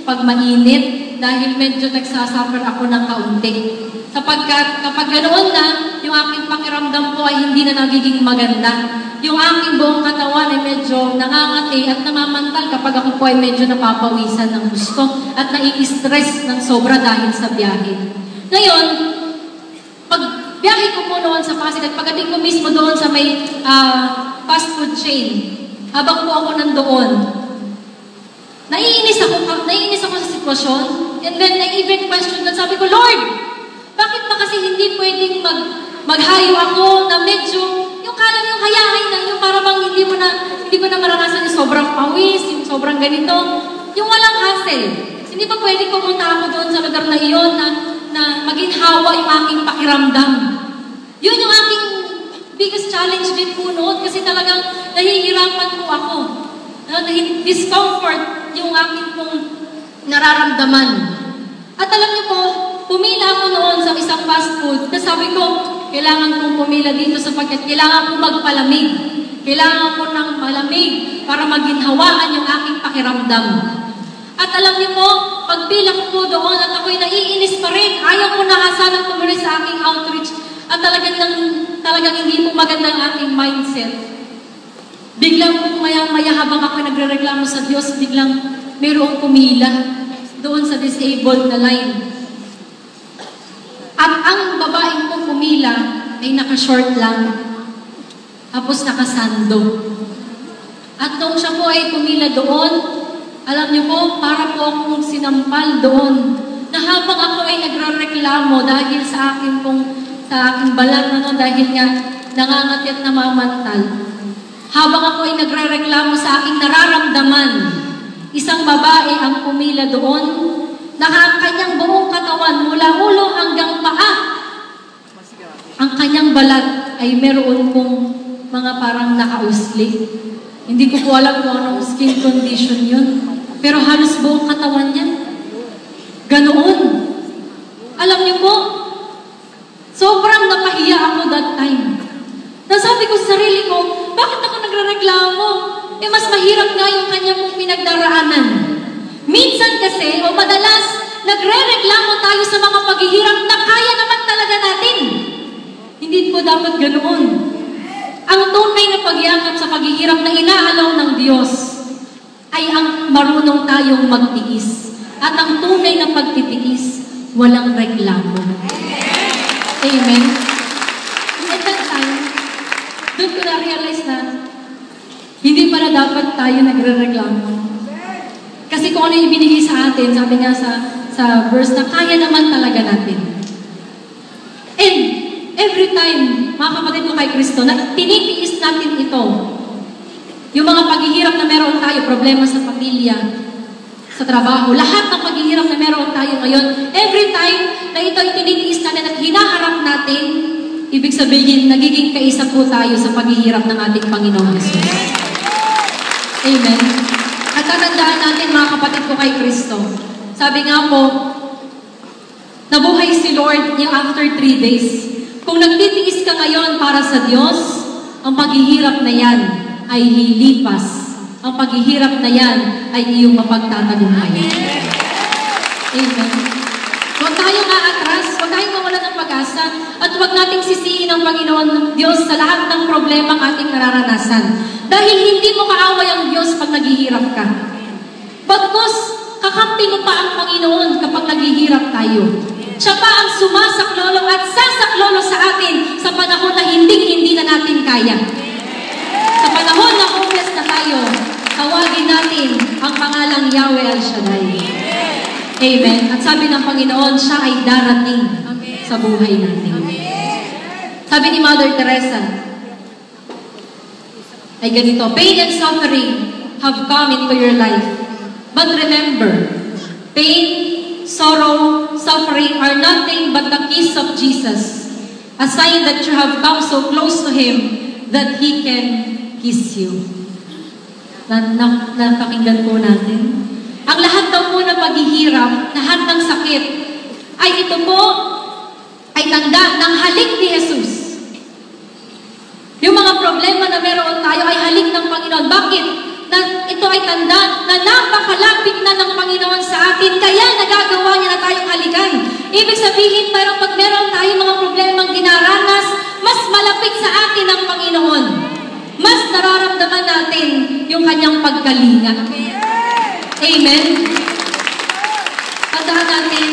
pag mainit, dahil medyo nagsasuffer ako ng kaunti. Sapagkat kapag ganoon na, yung aking pakiramdam po ay hindi na nagiging maganda. Yung aking buong katawan ay medyo nangangati at namamantal kapag ako po ay medyo napapawisan ng gusto at nai-stress ng sobra dahil sa biyahe. Ngayon, pag biyahe ko po noon sa Pasig at pagdating ko mismo doon sa may fast food chain, habang po ako nandoon, naiinis ako sa sitwasyon, and then I even question that, sabi ko, Lord, bakit ba kasi hindi pwedeng maghayo ako na medyo, yung kalang yung hayahay na, yung para bang hindi mo na maranasan yung sobrang pawis, yung sobrang ganito, yung walang hassle. Hindi ba pwedeng pumunta ako doon sa lugar na iyon na maginhawa yung aking pakiramdam? Yun yung aking biggest challenge din po noon kasi talagang nahihirapan po ako. Discomfort yung aking pong nararamdaman. At alam niyo po, pumila ako noon sa isang fast food na sabi ko, kailangan kong pumila dito sapagkat kailangan kong magpalamig. Kailangan ko ng malamig para maginhawaan yung aking pakiramdam. At alam niyo po, pagpila ko po doon at ako'y naiinis pa rin, ayaw ko na sanang tumuloy sa aking outreach at talagang hindi po maganda ang aking mindset. Biglang kung maya-maya habang ako nagrereklamo sa Diyos, biglang mayroong pumila doon sa disabled na line. At ang babaeng kong pumila ay naka-short lang, tapos nakasando. At nung siya po ay pumila doon, alam niyo po, para po akong sinampal doon, na habang ako ay nagrereklamo dahil sa aking balat, dahil nga nangangati at namamantal. Habang ako ay nagrereklamo sa aking nararamdaman, isang babae ang pumila doon, na ang kanyang buong katawan mula ulo hanggang paa, ang kanyang balat ay meron pong mga parang nakausli. Hindi ko po alam kung anong skin condition yun. Pero halos buong katawan niya. Ganoon. Alam niyo po, sobrang napahiya ako that time. Nasabi ko sa sarili ko, bakit ako nagrereklamo? Mas mahirap nga yung kanya pong pinagdaraanan. Minsan kasi, o madalas, nagrereklamo tayo sa mga paghihirap na kaya naman talaga natin. Hindi po dapat ganoon. Ang tunay na pagyakap sa paghihirap na inaalaw ng Diyos ay ang marunong tayong magtiis. At ang tunay na pagtitiis, walang reklamo. Amen? At that time, doon ko na-realize na hindi pala dapat tayo nagre-reklamo. Kasi kung ano yung binigay sa atin, sabi nga sa verse na kaya naman talaga natin. And every time, mga kapatid ko kay Kristo, na tinitiis natin ito. Yung mga paghihirap na meron tayo, problema sa pamilya, sa trabaho, lahat ng paghihirap na meron tayo ngayon, every time na ito ay tinitiis natin at hinaharap natin, ibig sabihin, nagiging kaisa po tayo sa paghihirap ng ating Panginoon Jesus. Amen. At tatandaan natin, mga kapatid ko kay Kristo, sabi nga po, nabuhay si Lord yung after 3 days. Kung nagtitiis ka ngayon para sa Diyos, ang paghihirap na yan ay lilipas. Ang paghihirap na yan ay iyong mapagtatagumpayan. Amen. Huwag tayong aatras, huwag tayong mawalan ng pag-asa, at huwag nating sisihin ang Panginoon ng Diyos sa lahat ng problema ang ating nararanasan. Dahil hindi mo kaaway ang Diyos pag naghihirap ka. Bagkus, kakampi mo pa ang Panginoon kapag naghihirap tayo. Siya pa ang sumasaklolo at sasaklolo sa atin sa panahon na hindi na natin kaya. Sa panahon na hopeless na tayo, tawagin natin ang pangalang Yahweh El Shaddai. Amen. At sabi ng Panginoon, siya ay darating sa buhay natin. Sabi ni Mother Teresa, ay ganito, pain and suffering have come into your life. But remember, pain, sorrow, suffering are nothing but the kiss of Jesus. A sign that you have come so close to Him that He can kiss you. Napakinggan po natin. Ang lahat daw po na paghihirap, lahat ng sakit, ay ito po ay tanda ng halik ni Jesus. Yung mga problema na meron tayo ay halik ng Panginoon. Bakit? Ito ay tanda na napakalapit na ng Panginoon sa atin, kaya nagagawa niya na tayong halikan. Ibig sabihin, pero pag meron tayo mga problemang dinaranas, mas malapit sa atin ang Panginoon. Mas nararamdaman natin yung kanyang pagkalinga. Amen? Tandaan natin,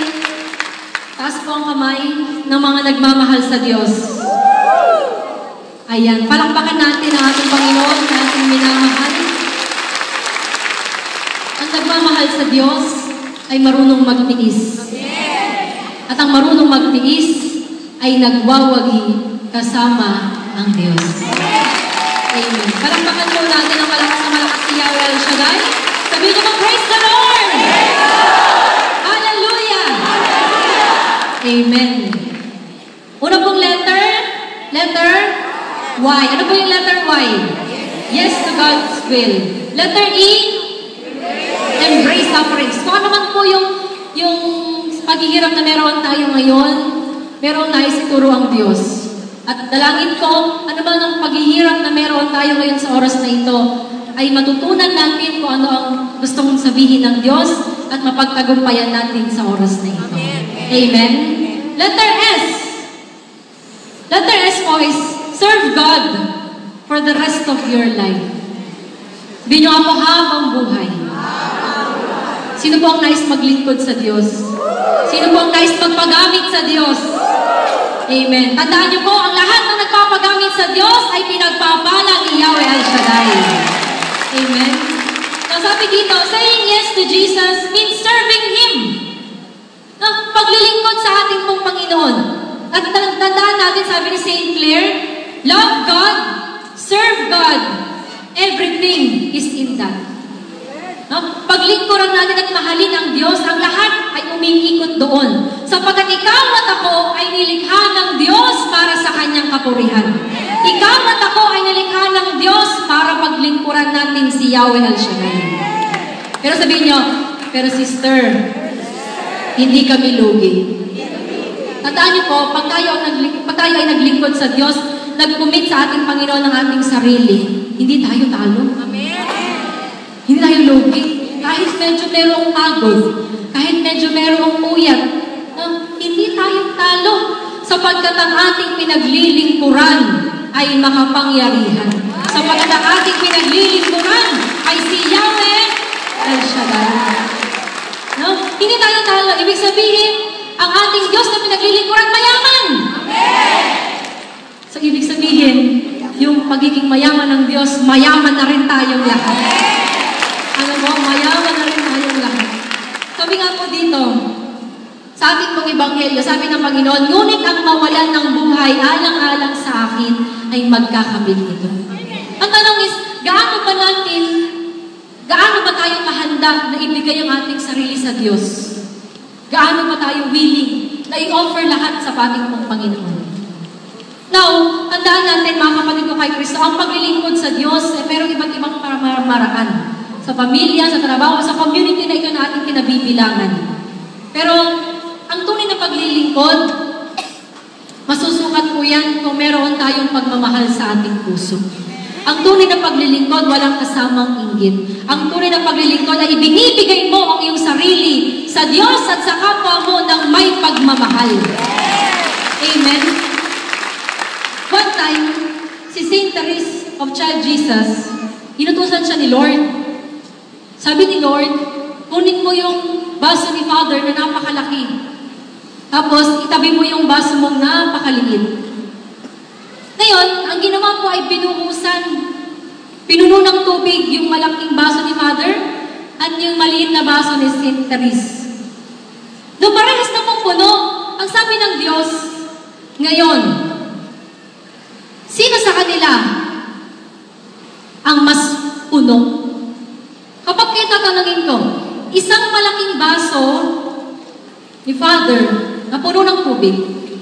taas po ang kamay ng mga nagmamahal sa Diyos. Ayan, palakpakan natin ang ating Panginoon na ating minamahal. Ang nagmamahal sa Diyos ay marunong magtiis. At ang marunong magtiis ay nagwawagi kasama ang Diyos. Amen. Palakpakan po natin ang malakas na malakas si Yahweh El Shaddai. Sabihin niyo, praise the Lord! Hallelujah! Amen. Una pong letter Y. Ano po yung letter Y? Yes to God's will. Letter E? Embrace sufferings. Kung ano man po yung paghihirap na meron tayo ngayon, meron tayo siguro ang Diyos. At dalangin ko, ano ba ng paghihirap na meron tayo ngayon sa oras na ito, ay matutunan natin kung ano ang gustong sabihin ng Diyos at mapagtagumpayan natin sa oras na ito. Amen? Letter S. Letter S po is serve God for the rest of your life. Sabihin niyo ako, habang buhay. Sino po ang nais maglingkod sa Diyos? Sino po ang nais magpagamit sa Diyos? Amen. Tandaan niyo po, ang lahat na nagpapagamit sa Diyos ay pinagpapala ni Yahweh Al Shaddai. Amen. So sabi dito, saying yes to Jesus means serving Him. Paglilingkod sa ating pong Panginoon. At tandaan natin, sabi ni St. Clare, love God, serve God, everything is in that. Paglingkuran natin at mahalin ang Diyos, ang lahat ay umiikot doon. Sapagkat ikaw at ako ay nilikha ng Diyos para sa Kanyang kapurihan. Ikaw at ako ay nilikha ng Diyos para paglingkuran natin si Yahweh Al Shaddai. Pero sabihin niyo, pero sister, hindi kami lugi. Tandaan niyo po, pag tayo ay naglingkod sa Diyos, nag-commit sa ating Panginoon ng ating sarili, hindi tayo talo. Amen. Hindi tayo lugi. Kahit medyo merong pagod, kahit medyo merong puyat, hindi tayo talo. Sapagkat ang ating pinaglilingkuran ay makapangyarihan. Sapagkat ang ating pinaglilingkuran ay si Yahweh El Shaddai. Hindi tayo talo. Ibig sabihin, ang ating Diyos na pinaglilingkuran mayaman. Amen. So, ibig sabihin, yung pagiging mayaman ng Diyos, mayaman na rin tayong lahat. Ano mo, mayaman na rin tayong lahat. Sabi nga po dito, sa ating pong Ebanghelyo, sabi ng Panginoon, ngunit ang mawalan ng buhay, alang-alang sa akin, ay magkakamit ito. Ang tanong is, gaano ba tayo kahanda na ibigay ang ating sarili sa Diyos? Gaano ba tayo willing na i-offer lahat sa ating pong Panginoon? Now, tandaan natin mga kapatid ko kay Kristo, ang paglilingkod sa Diyos ay merong iba't ibang maraan. Sa pamilya, sa trabaho, sa community na ito na ating kinabibilangan. Pero, ang tunay na paglilingkod, masusukat po yan kung meron tayong pagmamahal sa ating puso. Ang tunay na paglilingkod, walang kasamang inggit. Ang tunay na paglilingkod ay ibinibigay mo ang iyong sarili sa Diyos at sa kapwa mo ng may pagmamahal. Amen? One time, si St. Therese of Child Jesus, inutusan siya ni Lord. Sabi ni Lord, kunin mo yung baso ni Father na napakalaki. Tapos, itabi mo yung baso mong napakaliit. Ngayon, ang ginawa ko ay pinuno ng tubig yung malaking baso ni Father at yung maliit na baso ni St. Therese. Doon parehas na pong puno, ang sabi ng Diyos, ngayon, sino sa kanila ang mas puno? Kapag kayo tatanungin ko, isang malaking baso ni Father na puno ng tubig,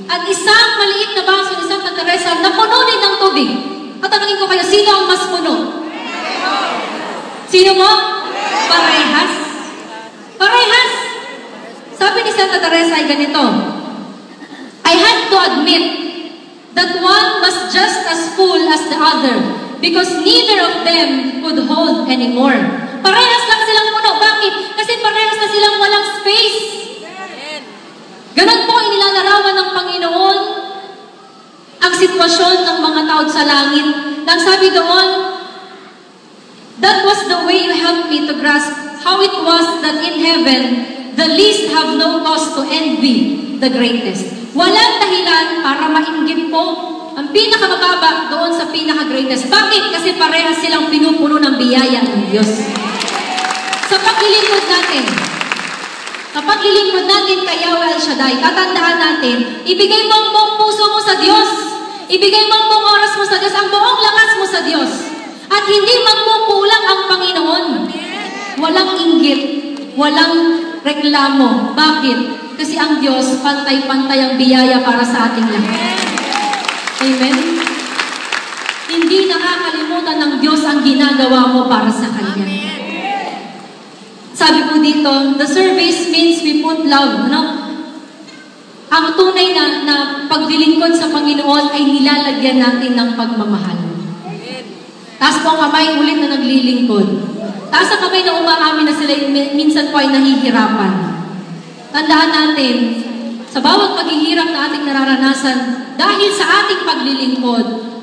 at isang maliit na baso ni Santa Teresa na puno din ng tubig. Tatanungin ko kayo, sino ang mas puno? Sino mo? Parehas. Parehas. Sabi ni Santa Teresa ay ganito, I had to admit that one was just as full as the other because neither of them could hold anymore. Parehas lang silang puno. Bakit? Kasi parehas na silang walang space. Ganon po inilalarawan ng Panginoon ang sitwasyon ng mga tao sa langit. Nang sabi doon, that was the way you helped me to grasp how it was that in heaven, the least have no cause to envy the greatest. Walang dahilan para mainggit po ang pinakamababa doon sa pinaka-greatest. Bakit? Kasi parehas silang pinupuno ng biyaya ng Diyos. Sa paglilingkod natin, kapag lilingkod natin kay Yahweh El Shaddai, tatandaan natin, ibigay mo ang buong puso mo sa Diyos. Ibigay mo ang buong oras mo sa Diyos, ang buong lakas mo sa Diyos. At hindi magkukulang ang Panginoon. Walang inggit, walang reklamo. Bakit? Kasi ang Diyos, pantay-pantay ang biyaya para sa ating lahat. Amen? Hindi nakakalimutan ng Diyos ang ginagawa mo para sa Kanya. Sabi po dito, the service means we put love. No? Ang tunay na paglilingkod sa Panginoon ay nilalagyan natin ng pagmamahal. Taas po ang kamay ulit na naglilingkod. Taas ang kamay na umaamin na sila minsan po ay nahihirapan. Tandaan natin, sa bawat paghihirap na ating nararanasan, dahil sa ating paglilingkod,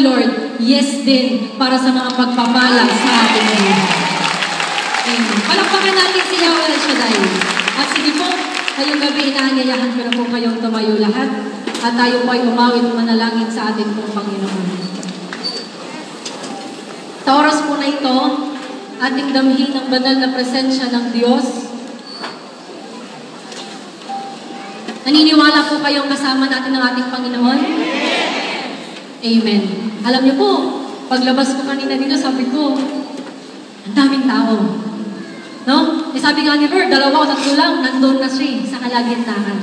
ni Lord, yes din para sa mga pagpapala sa ating buhay. Amen. Palakpakan natin si Yahweh El Shaddai. At sige po, ngayong gabi, inaanyayahan ko na po kayong tumayo lahat at tayo po ay umawit manalangin sa ating pong Panginoon. Sa oras po na ito, ating damhin ang banal na presensya ng Diyos. Naniniwala po kayong kasama natin ng ating Panginoon? Amen. Alam niyo po, paglabas ko kanina dito, sabi ko, ang daming tao. No? Sabi nga ni Lord, 2 o 3 lang, nandun na siya sa kalagitnaan.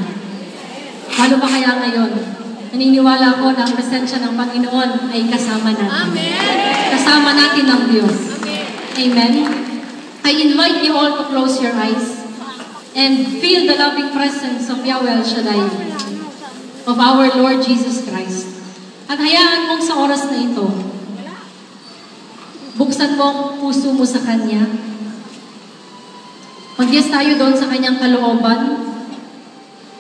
Paano ba kaya ngayon? Naniniwala ko na ang presensya ng Panginoon ay kasama natin. Amen. Kasama natin ang Diyos. Amen. I invite you all to close your eyes and feel the loving presence of Yahweh El Shaddai, of our Lord Jesus Christ. At hayaan mong sa oras na ito, buksan mo ang puso mo sa Kanya. Mag-yes tayo doon sa Kanyang kalooban,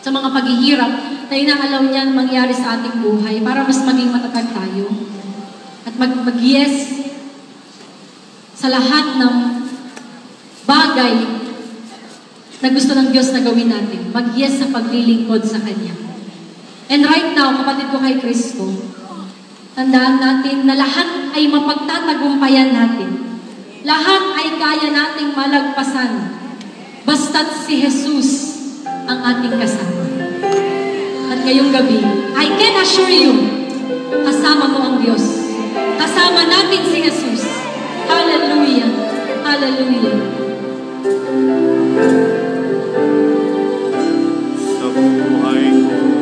sa mga paghihirap na inaalaw niya mangyari sa ating buhay para mas maging matatag tayo. At mag-yes sa lahat ng bagay na gusto ng Diyos na gawin natin. Mag-yes sa paglilingkod sa Kanya. And right now, kapatid ko kay Kristo, tandaan natin na lahat ay mapagtatagumpayan natin. Lahat ay kaya nating malagpasan. Basta't si Jesus ang ating kasama. At ngayong gabi, I can assure you, kasama mo ang Diyos. Kasama natin si Jesus. Hallelujah. Hallelujah. Sa buhay ko,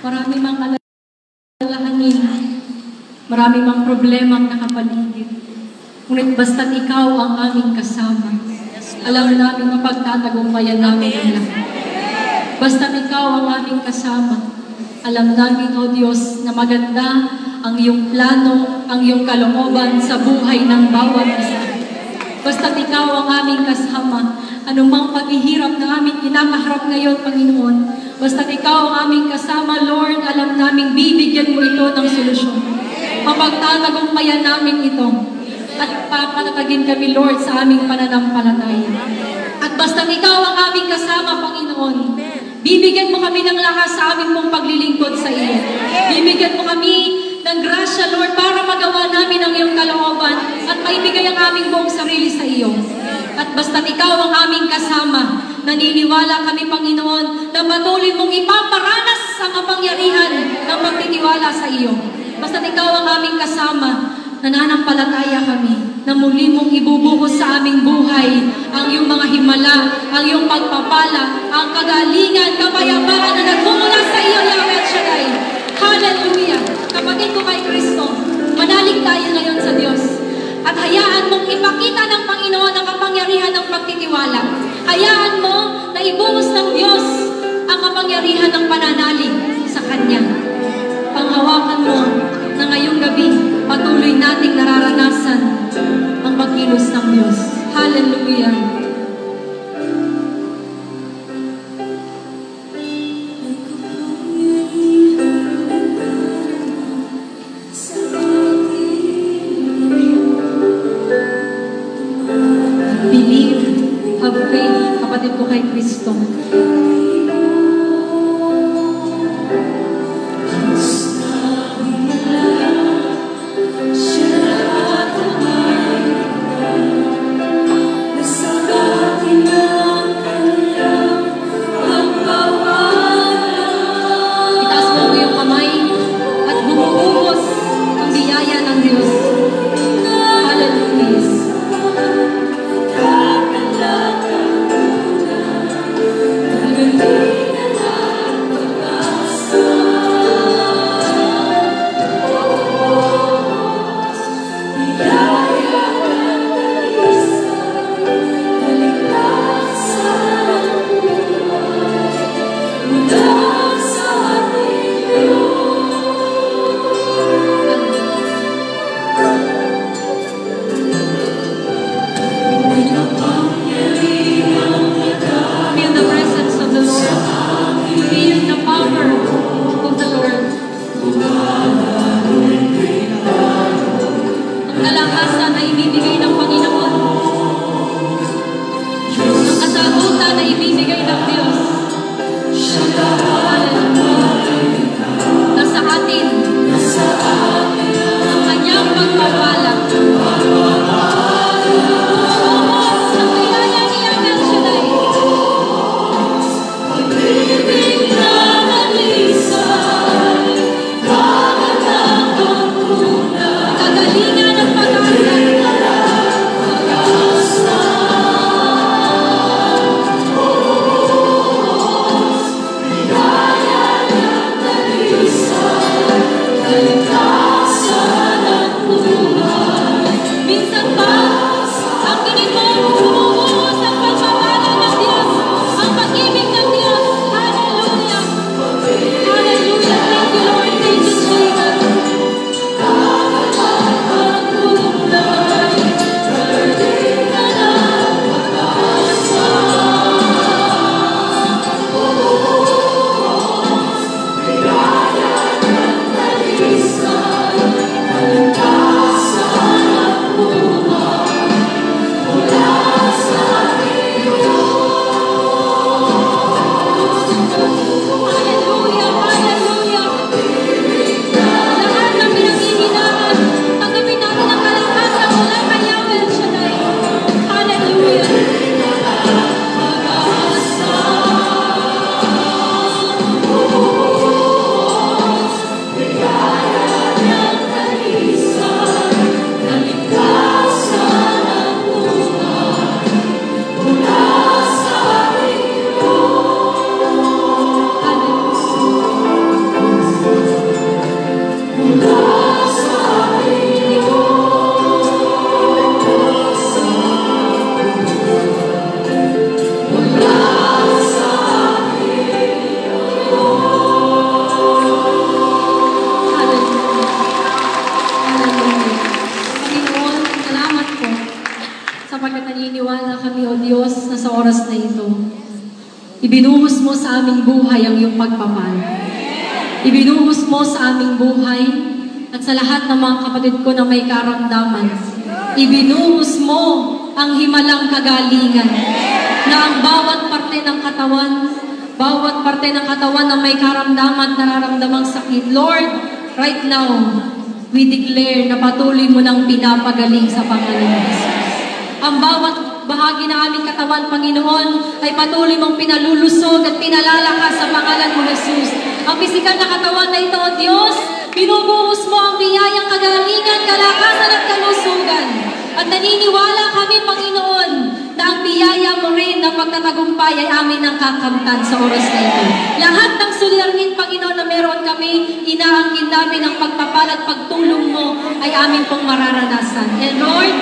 Marami mang alalahanin, marami mang problemang nakapaligid. Ngunit basta't ikaw ang aming kasama, alam namin mapagtatagumpayan namin ang lahat. Basta't ikaw ang aming kasama, alam namin, O Diyos, na maganda ang iyong plano, ang iyong kalooban sa buhay ng bawat isa. Basta't ikaw ang aming kasama, anumang paghihirap na aming kinakaharap ngayon, Panginoon, basta't ikaw ang aming kasama, Lord, alam namin bibigyan mo ito ng solusyon. Mapagtatagumpayan namin ito. At papatatagin kami, Lord, sa aming pananampalataya. At basta't ikaw ang aming kasama, Panginoon, bibigyan mo kami ng lakas sa aming mong paglilingkod sa iyo. Bibigyan mo kami ng grasya, Lord, para magawa namin ang iyong kalooban at maibigay ang aming buong sarili sa iyo. At basta't ikaw ang aming kasama, naniniwala kami, Panginoon, na patuloy mong ipaparanas sa kapangyarihan ng pagtitiwala sa iyo. Basta't ikaw ang aming kasama, nananampalataya kami na muli mong ibubuhos sa aming buhay ang iyong mga himala, ang iyong pagpapala, ang kagalingan, kapayapaan na nagmumula sa iyo, Yahweh Shaddai. Hallelujah! Kapatid ko kay Kristo, manalig tayo ngayon sa Diyos. At hayaan mong ipakita ng Panginoon ang kapangyarihan ng pagtitiwala. Hayaan mo na ibuhos ng Diyos ang kapangyarihan ng pananalig sa Kanya. Panghawakan mo na ngayong gabi, patuloy nating nararanasan ang pagkilos ng Diyos. Hallelujah! Hallelujah. Ibinuhos mo sa aming buhay ang iyong pagpapala. Ibinuhos mo sa aming buhay at sa lahat ng mga kapatid ko na may karamdaman. Ibinuhos mo ang himalang kagalingan na ang bawat parte ng katawan na may karamdaman at nararamdamang sakit. Lord, right now, we declare na patuloy mo nang pinapagaling sa pangalan ng Jesus. Ang bawat bahagi ng aming katawan, Panginoon, ay patuloy mong pinalulusog at pinalalakas sa pangalan mo, Jesus. Ang pisikal na katawan na ito, O Diyos, binubuhos mo ang biyayang kagalingan, kalakasan at kalusugan. At naniniwala kami, Panginoon, na ang biyaya mo rin na pagtatagumpay ay amin ang kakamtan sa oras na ito. Lahat ng suliranin, Panginoon, na meron kami, inaangkin namin ang pagpapala at pagtulong mo ay amin pong mararanasan. And Lord,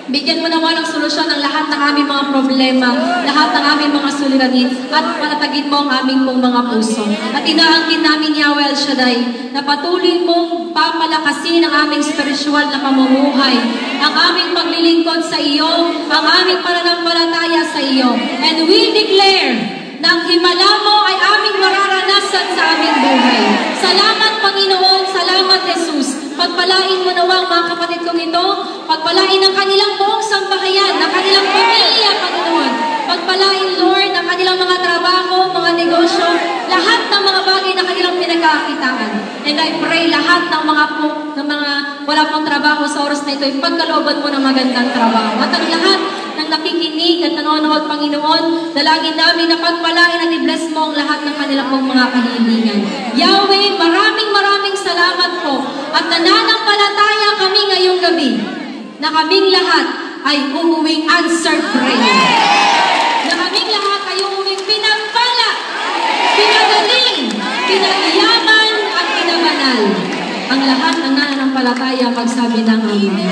bigyan mo naman ng solusyon ng lahat ng aming mga problema, lahat ng aming mga suliranin, at patatagin mo ang aming pong mga puso. At inaangkin namin, Yahweh El Shaddai, na patuloy mong papalakasin ang aming spiritual na pamumuhay, ang aming paglilingkod sa iyo, ang aming pananampalataya sa iyo. And we declare na ang himala mo ay aming mararanasan sa aming buhay. Salamat, Panginoon. Salamat, Jesus. Pagpalain mo nawa ang mga kapatid kong ito. Pagpalain ang kanilang buong sambahayan, ang kanilang pamilya, Panginoon. Pagpalain, Lord, ang kanilang mga trabaho, mga negosyo, lahat ng mga bagay na kanilang pinagkakitaan. And I pray lahat ng mga wala pong trabaho sa oras na ito, ipagkalooban mo ng magandang trabaho. At ang lahat ng nakikinig at nanonood, Panginoon, dalangin namin na pagpalain at i-bless mo ang lahat ng kanilang pong mga kahilingan. Yahweh, maraming salamat po. At nananampalataya kami ngayong gabi na kaming lahat ay uuwing answered prayer. Na kaming lahat ay uuwing pinagpala, pinagaling, pinagiyaman at pinabanal. Ang lahat ng nananampalataya magsabi ng Amen.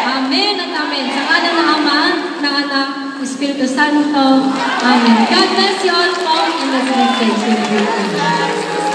Amen at Amen. Sa ngalan ng Ama, ng Anak, Espiritu Santo. Amen. God bless you all po in the same place.